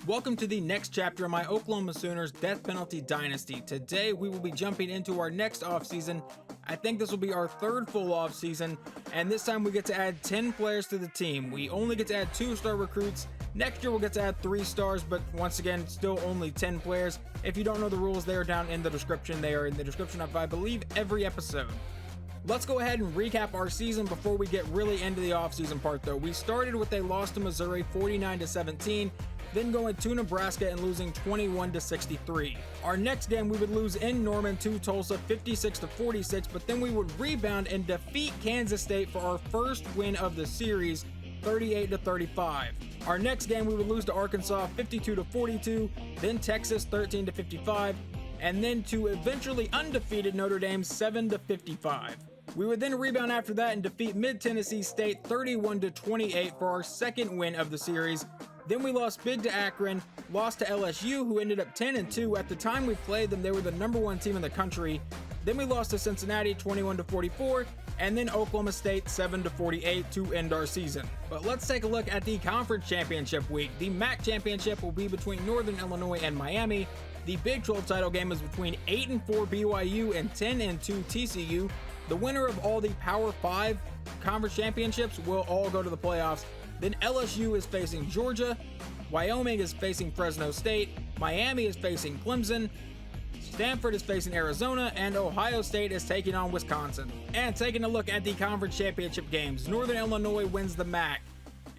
Welcome to the next chapter of my Oklahoma Sooners Death Penalty Dynasty. Today we will be jumping into our next offseason. I think this will be our third full offseason, and this time we get to add 10 players to the team. We only get to add 2-star recruits. Next year we'll get to add 3 stars, but once again, still only 10 players. If you don't know the rules, they are down in the description. They are in the description of, I believe, every episode. Let's go ahead and recap our season before we get really into the offseason part though. We started with a loss to Missouri 49-17. Then going to Nebraska and losing 21-63. Our next game we would lose in Norman to Tulsa 56-46, but then we would rebound and defeat Kansas State for our first win of the series 38-35. Our next game we would lose to Arkansas 52-42, then Texas 13-55, and then to eventually undefeated Notre Dame 7-55. We would then rebound after that and defeat Mid-Tennessee State 31-28 for our second win of the series. Then we lost big to Akron, lost to LSU, who ended up 10-2. At the time we played them, they were the number 1 team in the country. Then we lost to Cincinnati 21-44, and then Oklahoma State 7-48 to end our season. But let's take a look at the conference championship week. The MAC championship will be between Northern Illinois and Miami. The Big 12 title game is between 8-4 BYU and 10-2 TCU. The winner of all the Power 5 conference championships will all go to the playoffs. Then LSU is facing Georgia, Wyoming is facing Fresno State, Miami is facing Clemson, Stanford is facing Arizona, and Ohio State is taking on Wisconsin. And taking a look at the conference championship games, Northern Illinois wins the MAC.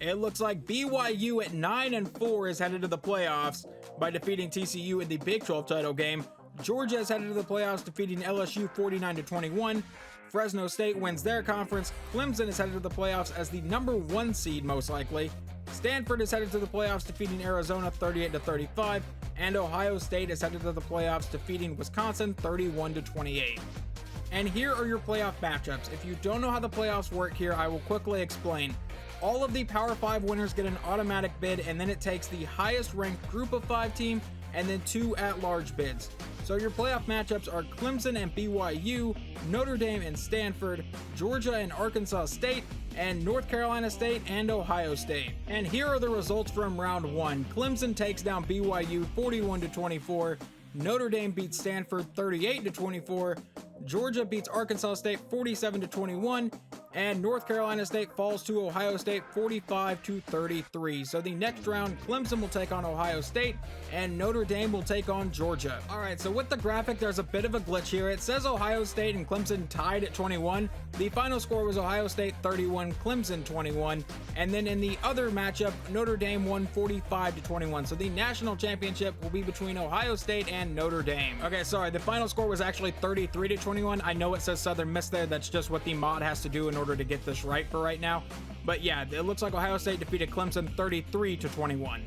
It looks like BYU at 9-4 is headed to the playoffs by defeating TCU in the Big 12 title game. Georgia is headed to the playoffs defeating LSU 49-21. Fresno State wins their conference. Clemson is headed to the playoffs as the number 1 seed most likely. Stanford is headed to the playoffs defeating Arizona 38-35. And Ohio State is headed to the playoffs defeating Wisconsin 31-28. And here are your playoff matchups. If you don't know how the playoffs work here, I will quickly explain. All of the Power 5 winners get an automatic bid, and then it takes the highest ranked Group of 5 team and then 2 at-large bids. So your playoff matchups are Clemson and BYU, Notre Dame and Stanford, Georgia and Arkansas State, and North Carolina State and Ohio State. And here are the results from round 1. Clemson takes down BYU 41-24, Notre Dame beats Stanford 38-24, Georgia beats Arkansas State 47-21, and North Carolina State falls to Ohio State 45-33. So the next round, Clemson will take on Ohio State, and Notre Dame will take on Georgia. Alright, so with the graphic, there's a bit of a glitch here. It says Ohio State and Clemson tied at 21. The final score was Ohio State 31, Clemson 21. And then in the other matchup, Notre Dame won 45-21. So the national championship will be between Ohio State and Notre Dame. Okay, sorry, the final score was actually 33-21. I know it says Southern Miss there. That's just what the mod has to do in order to get this right for right now. But yeah, it looks like Ohio State defeated Clemson 33-21.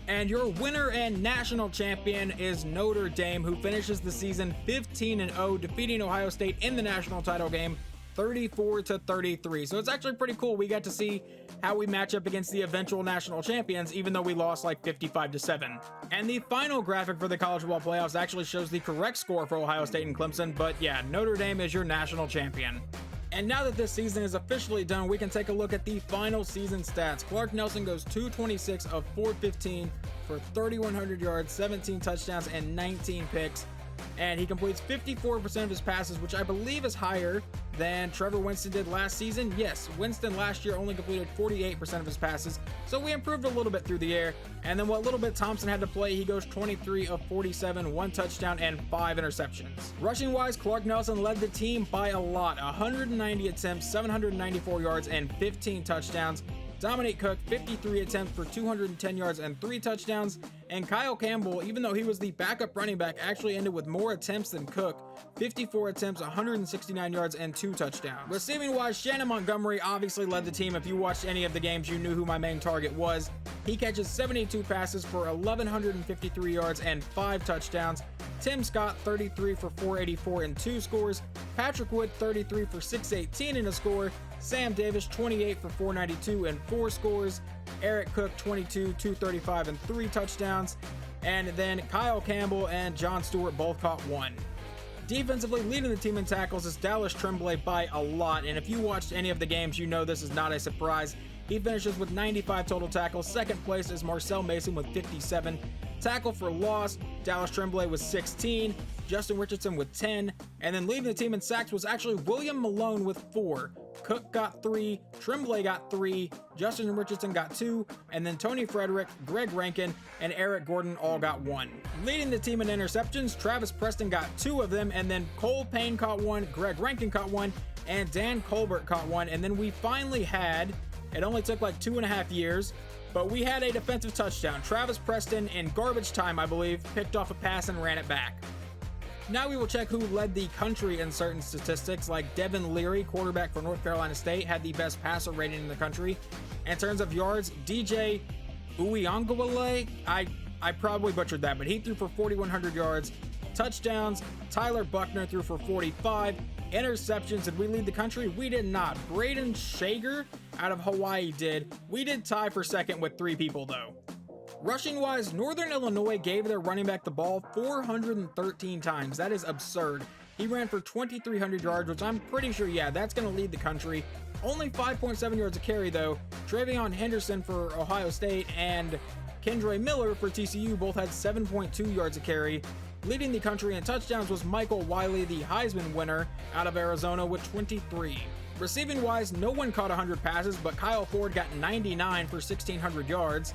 And your winner and national champion is Notre Dame, who finishes the season 15-0, defeating Ohio State in the national title game 34-33. So it's actually pretty cool. We got to see how we match up against the eventual national champions, even though we lost like 55-7. And the final graphic for the college football playoffs actually shows the correct score for Ohio State and Clemson, but yeah, Notre Dame is your national champion. And now that this season is officially done, we can take a look at the final season stats. Clark Nelson goes 226 of 415 for 3,100 yards, 17 touchdowns, and 19 picks. And he completes 54% of his passes, which I believe is higher than Trevor Winston did last season. Yes, Winston last year only completed 48% of his passes, so we improved a little bit through the air. And then what little bit Thompson had to play, he goes 23 of 47, 1 touchdown, and 5 interceptions. Rushing-wise, Clark Nelson led the team by a lot, 190 attempts, 794 yards, and 15 touchdowns. Dominique Cook, 53 attempts for 210 yards and 3 touchdowns. And Kyle Campbell, even though he was the backup running back, actually ended with more attempts than Cook. 54 attempts, 169 yards, and 2 touchdowns. Receiving-wise, Shannon Montgomery obviously led the team. If you watched any of the games, you knew who my main target was. He catches 72 passes for 1,153 yards and 5 touchdowns. Tim Scott, 33 for 484 and 2 scores. Patrick Wood, 33 for 618 and a score. Sam Davis, 28 for 492 and 4 scores. Eric Cook, 22, 235 and 3 touchdowns. And then Kyle Campbell and John Stewart both caught 1. Defensively, leading the team in tackles is Dallas Tremblay by a lot, and if you watched any of the games, you know this is not a surprise. He finishes with 95 total tackles. Second place is Marcel Mason with 57. Tackle for loss, Dallas Tremblay with 16, Justin Richardson with 10, and then leading the team in sacks was actually William Malone with 4. Cook got 3, Tremblay got 3, Justin Richardson got 2, and then Tony Frederick, Greg Rankin, and Eric Gordon all got 1. Leading the team in interceptions, Travis Preston got 2 of them, and then Cole Payne caught 1, Greg Rankin caught 1, and Dan Colbert caught 1, and then we finally had, it only took like 2.5 years, but we had a defensive touchdown. Travis Preston, in garbage time, I believe, picked off a pass and ran it back. Now we will check who led the country in certain statistics, like Devin Leary, quarterback for North Carolina State, had the best passer rating in the country. In terms of yards, DJ Uyongwale, I probably butchered that, but he threw for 4,100 yards. Touchdowns, Tyler Buckner threw for 45. Interceptions, did we lead the country? We did not. Braden Shager out of Hawaii did. We did tie for second with 3 people though. Rushing wise, Northern Illinois gave their running back the ball 413 times. That is absurd. He ran for 2,300 yards, which I'm pretty sure, yeah, that's going to lead the country. Only 5.7 yards a carry though. Travion Henderson for Ohio State and Kendre Miller for TCU both had 7.2 yards a carry. Leading the country in touchdowns was Michael Wiley, the Heisman winner out of Arizona, with 23. Receiving wise, no one caught 100 passes, but Kyle Ford got 99 for 1,600 yards.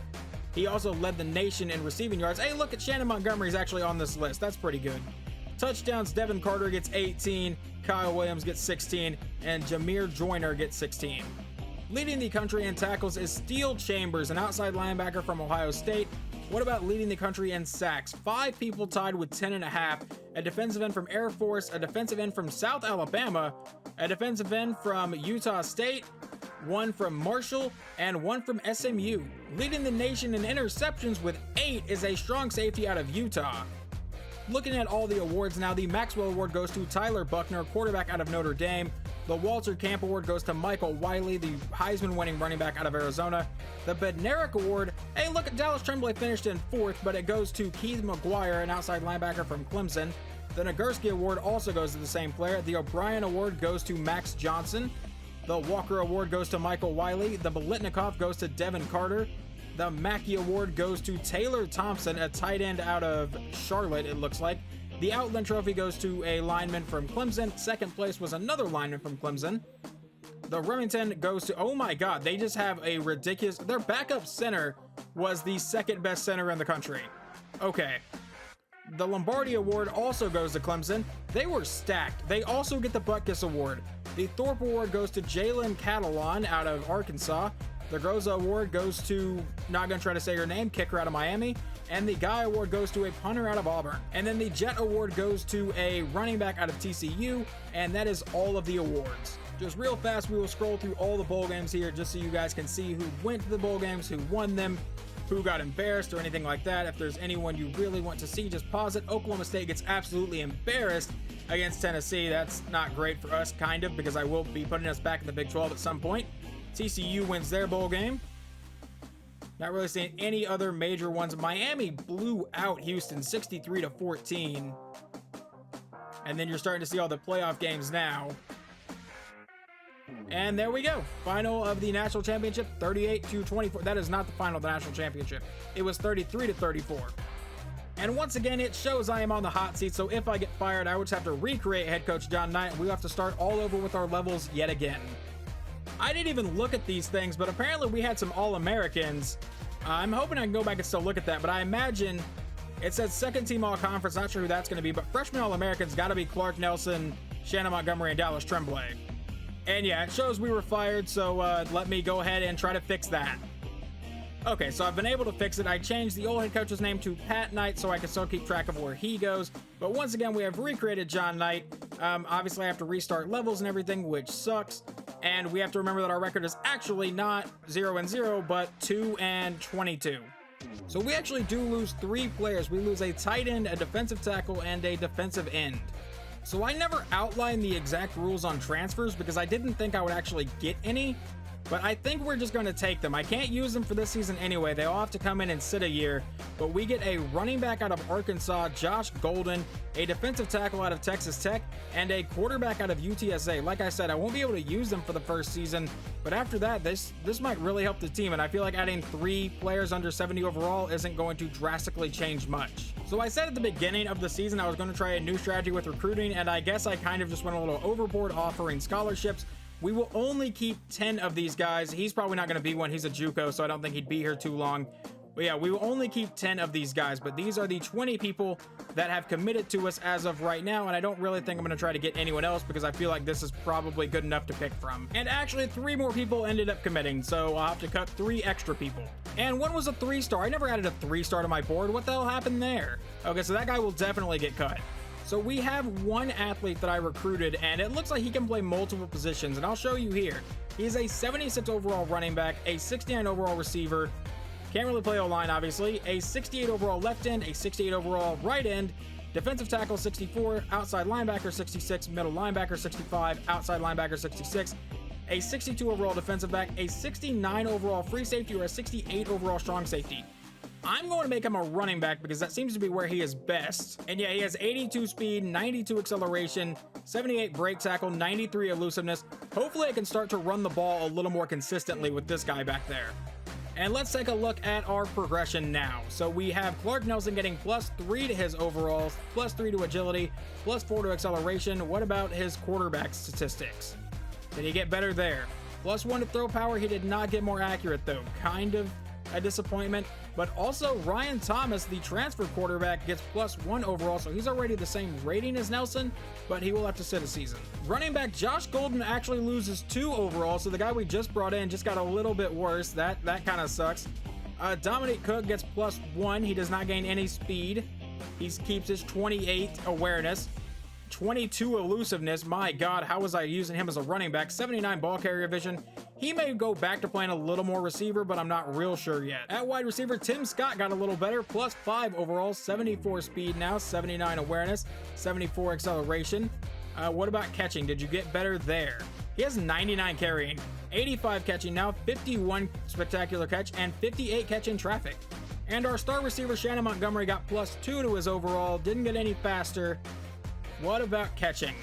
He also led the nation in receiving yards. Hey, look at Shannon Montgomery is actually on this list. That's pretty good. Touchdowns, Devin Carter gets 18, Kyle Williams gets 16, and Jameer Joyner gets 16. Leading the country in tackles is Steele Chambers, an outside linebacker from Ohio State. What about leading the country in sacks? 5 people tied with 10.5. A defensive end from Air Force, a defensive end from South Alabama, a defensive end from Utah State, 1 from Marshall, and 1 from SMU. Leading the nation in interceptions with 8 is a strong safety out of Utah. Looking at all the awards now, the Maxwell Award goes to Tyler Buckner, quarterback out of Notre Dame. The Walter Camp Award goes to Michael Wiley, the Heisman-winning running back out of Arizona. The Bednarik Award, hey, look at Dallas Tremblay finished in 4th, but it goes to Keith McGuire, an outside linebacker from Clemson. The Nagurski Award also goes to the same player. The O'Brien Award goes to Max Johnson. The Walker Award goes to Michael Wiley. The Bolitnikoff goes to Devin Carter. The Mackey Award goes to Taylor Thompson, a tight end out of Charlotte, it looks like. The Outland Trophy goes to a lineman from Clemson. Second place was another lineman from Clemson. The Remington goes to, oh my god, they just have a ridiculous, their backup center was the second best center in the country. Okay. The Lombardi Award also goes to Clemson. They were stacked. They also get the Butkus Award. The Thorpe Award goes to Jalen Catalon out of Arkansas. The Groza Award goes to, not going to try to say her name, kicker out of Miami. And the Guy Award goes to a punter out of Auburn. And then the Jet Award goes to a running back out of TCU. And that is all of the awards. Just real fast, we will scroll through all the bowl games here just so you guys can see who went to the bowl games, who won them, who got embarrassed or anything like that. If there's anyone you really want to see, just pause it. Oklahoma State gets absolutely embarrassed against Tennessee. That's not great for us, kind of, because I will be putting us back in the Big 12 at some point. TCU wins their bowl game. Not really seeing any other major ones. Miami blew out Houston 63-14. And then you're starting to see all the playoff games now. And there we go. Final of the national championship, 38-24. That is not the final of the national championship. It was 33-34. And once again, it shows I am on the hot seat. So if I get fired, I would just have to recreate head coach John Knight. And we have to start all over with our levels yet again. I didn't even look at these things, but apparently we had some All-Americans. I'm hoping I can go back and still look at that, but I imagine it says second team All-Conference. Not sure who that's going to be, but freshman All-Americans got to be Clark Nelson, Shannon Montgomery, and Dallas Tremblay. And yeah, it shows we were fired, so let me go ahead and try to fix that. Okay, so I've been able to fix it. I changed the old head coach's name to Pat Knight so I can still keep track of where he goes. But once again, we have recreated John Knight. Obviously, I have to restart levels and everything, which sucks. And we have to remember that our record is actually not 0-0, but 2-22. So we actually do lose 3 players. We lose a tight end, a defensive tackle, and a defensive end. So I never outlined the exact rules on transfers because I didn't think I would actually get any. But I think we're just going to take them. I can't use them for this season anyway. They all have to come in and sit a year. But but we get a running back out of Arkansas, Josh Golden, a defensive tackle out of Texas Tech, and a quarterback out of UTSA. Like I said, I won't be able to use them for the first season, but after that, this might really help the team, and I feel like adding 3 players under 70 overall isn't going to drastically change much. So I said at the beginning of the season I was going to try a new strategy with recruiting, and I guess I kind of just went a little overboard offering scholarships. We will only keep 10 of these guys. He's probably not going to be one. He's a JUCO, so I don't think he'd be here too long. But yeah, we will only keep 10 of these guys, but these are the 20 people that have committed to us as of right now, and I don't really think I'm going to try to get anyone else because I feel like this is probably good enough to pick from. And actually, 3 more people ended up committing, so I'll have to cut 3 extra people. And one was a 3-star. I never added a 3-star to my board. What the hell happened there? Okay, so that guy will definitely get cut. So we have one athlete that I recruited, and it looks like he can play multiple positions, and I'll show you here. He's a 76 overall running back, a 69 overall receiver, can't really play O-line, obviously, a 68 overall left end, a 68 overall right end, defensive tackle 64, outside linebacker 66, middle linebacker 65, outside linebacker 66, a 62 overall defensive back, a 69 overall free safety, or a 68 overall strong safety. I'm going to make him a running back because that seems to be where he is best. And yeah, he has 82 speed, 92 acceleration, 78 break tackle, 93 elusiveness. Hopefully I can start to run the ball a little more consistently with this guy back there. And let's take a look at our progression now. So we have Clark Nelson getting +3 to his overalls, +3 to agility, +4 to acceleration. What about his quarterback statistics? Did he get better there? +1 to throw power. He did not get more accurate though. Kind of a disappointment. But also Ryan Thomas, the transfer quarterback, gets +1 overall, so he's already the same rating as Nelson, but he will have to sit a season. Running back Josh Golden actually loses 2 overall, so the guy we just brought in just got a little bit worse. That kind of sucks. Dominique Cook gets +1. He does not gain any speed. He keeps his 28 awareness, 22 elusiveness. My God, how was I using him as a running back? 79 ball carrier vision. He may go back to playing a little more receiver, but I'm not real sure yet. At wide receiver, Tim Scott got a little better, +5 overall, 74 speed now, 79 awareness, 74 acceleration. What about catching? Did you get better there? He has 99 carrying, 85 catching now, 51 spectacular catch, and 58 catch in traffic. And our star receiver, Shannon Montgomery, got +2 to his overall, didn't get any faster. What about catching?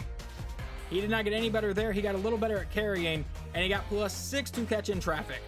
He did not get any better there. He got a little better at carrying, and he got +6 to catch in traffic.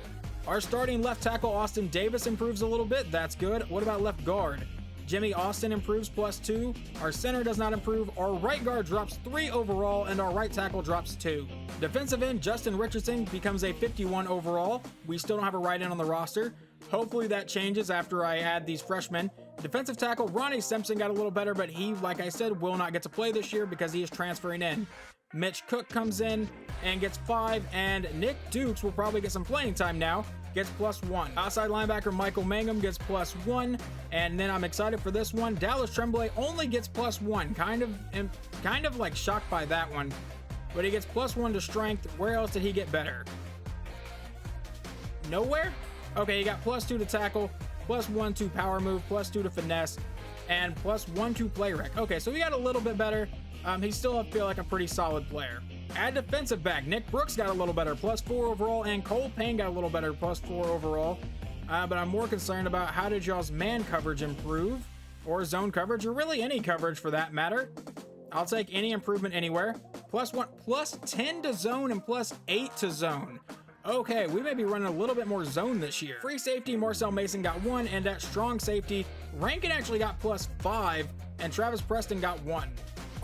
Our starting left tackle, Austin Davis, improves a little bit. That's good. What about left guard? Jimmy Austin improves +2. Our center does not improve. Our right guard drops 3 overall, and our right tackle drops 2. Defensive end, Justin Richardson, becomes a 51 overall. We still don't have a right end on the roster. Hopefully that changes after I add these freshmen. Defensive tackle, Ronnie Simpson, got a little better, but he, like I said, will not get to play this year because he is transferring in. Mitch Cook comes in and gets 5, and Nick Dukes will probably get some playing time now, gets +1. Outside linebacker Michael Mangum gets +1, and then I'm excited for this one. Dallas Tremblay only gets +1. Kind of like shocked by that one, but he gets +1 to strength. Where else did he get better? Nowhere? Okay, he got +2 to tackle, +1 to power move, +2 to finesse, and +1 to play rec. Okay, so he got a little bit better. He still feel like a pretty solid player. At defensive back, Nick Brooks got a little better, +4 overall, and Cole Payne got a little better, +4 overall. But I'm more concerned about how did y'all's man coverage improve, or zone coverage, or really any coverage for that matter. I'll take any improvement anywhere. +1, +10 to zone, and +8 to zone. Okay, we may be running a little bit more zone this year. Free safety, Marcel Mason got 1, and at strong safety, Rankin actually got +5, and Travis Preston got 1.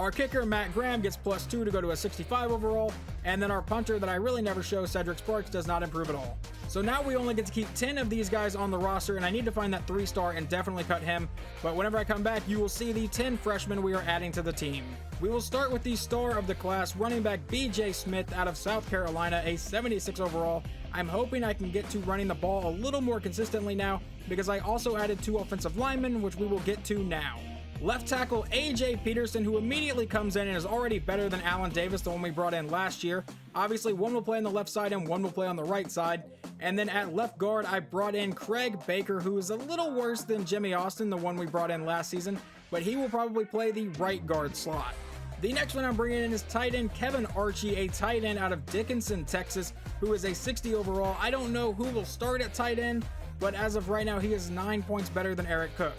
Our kicker, Matt Graham, gets +2 to go to a 65 overall, and then our punter that I really never show, Cedric Sparks, does not improve at all. So now we only get to keep 10 of these guys on the roster, and I need to find that 3-star and definitely cut him. But whenever I come back, you will see the 10 freshmen we are adding to the team. We will start with the star of the class, running back BJ Smith out of South Carolina, a 76 overall. I'm hoping I can get to running the ball a little more consistently now, because I also added 2 offensive linemen, which we will get to now. Left tackle AJ Peterson, who immediately comes in and is already better than Alan Davis, the one we brought in last year. Obviously, one will play on the left side and one will play on the right side. And then at left guard, I brought in Craig Baker, who is a little worse than Jimmy Austin, the one we brought in last season, but he will probably play the right guard slot. The next one I'm bringing in is tight end Kevin Archie, a tight end out of Dickinson, Texas, who is a 60 overall. I don't know who will start at tight end. but as of right now, he is 9 points better than Eric Cook.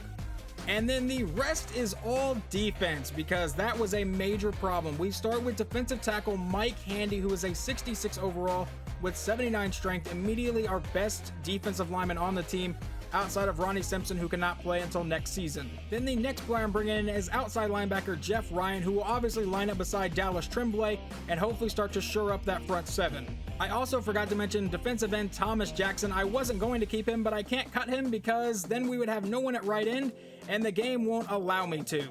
And then the rest is all defense, because that was a major problem. We start with defensive tackle Mike Handy, who is a 66 overall with 79 strength, immediately our best defensive lineman on the team, outside of Ronnie Simpson, who cannot play until next season. Then the next player I'm bringing in is outside linebacker Jeff Ryan, who will obviously line up beside Dallas Tremblay and hopefully start to shore up that front seven. I also forgot to mention defensive end Thomas Jackson. I wasn't going to keep him, but I can't cut him because then we would have no one at right end, and the game won't allow me to.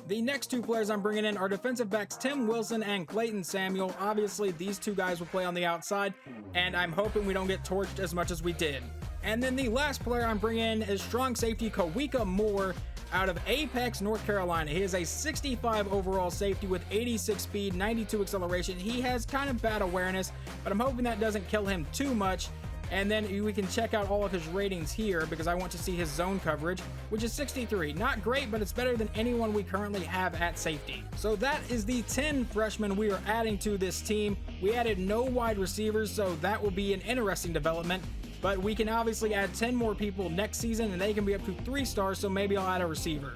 The next two players I'm bringing in are defensive backs Tim Wilson and Clayton Samuel. Obviously, these two guys will play on the outside, and I'm hoping we don't get torched as much as we did. And then the last player I'm bringing in is strong safety Kawika Moore out of Apex, North Carolina. He is a 65 overall safety with 86 speed, 92 acceleration. He has kind of bad awareness, but I'm hoping that doesn't kill him too much. And then we can check out all of his ratings here because I want to see his zone coverage, which is 63. Not great, but it's better than anyone we currently have at safety. So that is the 10 freshmen we are adding to this team. We added no wide receivers, so that will be an interesting development. But we can obviously add 10 more people next season, and they can be up to 3 stars, so maybe I'll add a receiver.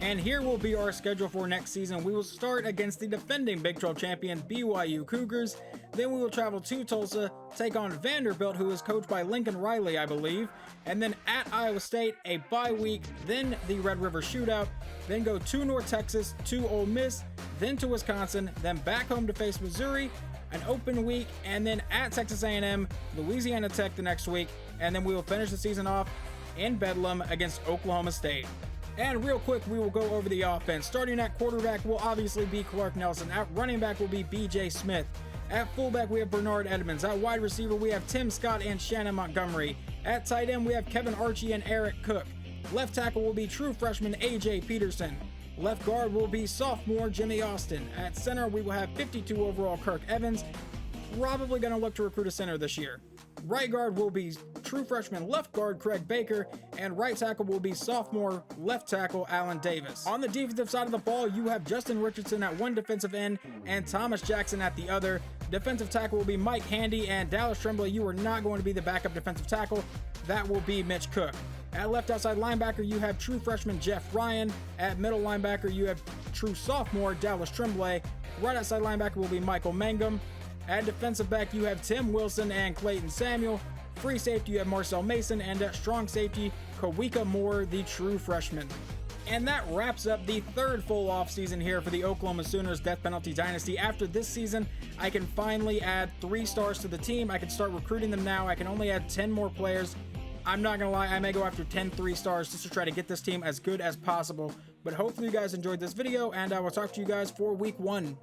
And here will be our schedule for next season. We will start against the defending Big 12 champion BYU Cougars. Then we will travel to Tulsa, take on Vanderbilt, who is coached by Lincoln Riley, I believe. And then at Iowa State, a bye week, then the Red River Shootout, then go to North Texas, to Ole Miss, then to Wisconsin, then back home to face Missouri, an open week, and then at Texas A&M, Louisiana Tech the next week, and then we will finish the season off in Bedlam against Oklahoma State. And real quick, we will go over the offense. Starting at quarterback will obviously be Clark Nelson. At running back will be BJ Smith. At fullback, we have Bernard Edmonds. At wide receiver, we have Tim Scott and Shannon Montgomery. At tight end, we have Kevin Archie and Eric Cook. Left tackle will be true freshman AJ Peterson. Left guard will be sophomore Jimmy Austin. At center, we will have 52 overall Kirk Evans. Probably going to look to recruit a center this year. Right guard will be true freshman left guard Craig Baker, and right tackle will be sophomore left tackle Allen Davis. On the defensive side of the ball, you have Justin Richardson at one defensive end and Thomas Jackson at the other. Defensive tackle will be Mike Handy, and Dallas Tremblay, you are not going to be the backup defensive tackle. That will be Mitch Cook. At left outside linebacker, you have true freshman Jeff Ryan. At middle linebacker, you have true sophomore Dallas Tremblay. Right outside linebacker will be Michael Mangum. At defensive back, you have Tim Wilson and Clayton Samuel. Free safety, you have Marcel Mason. And at strong safety, Kawika Moore, the true freshman. And that wraps up the third full offseason here for the Oklahoma Sooners Death Penalty Dynasty. After this season, I can finally add 3 stars to the team. I can start recruiting them now. I can only add 10 more players. I'm not gonna lie, I may go after 10 3 stars just to try to get this team as good as possible. But hopefully you guys enjoyed this video, and I will talk to you guys for week 1.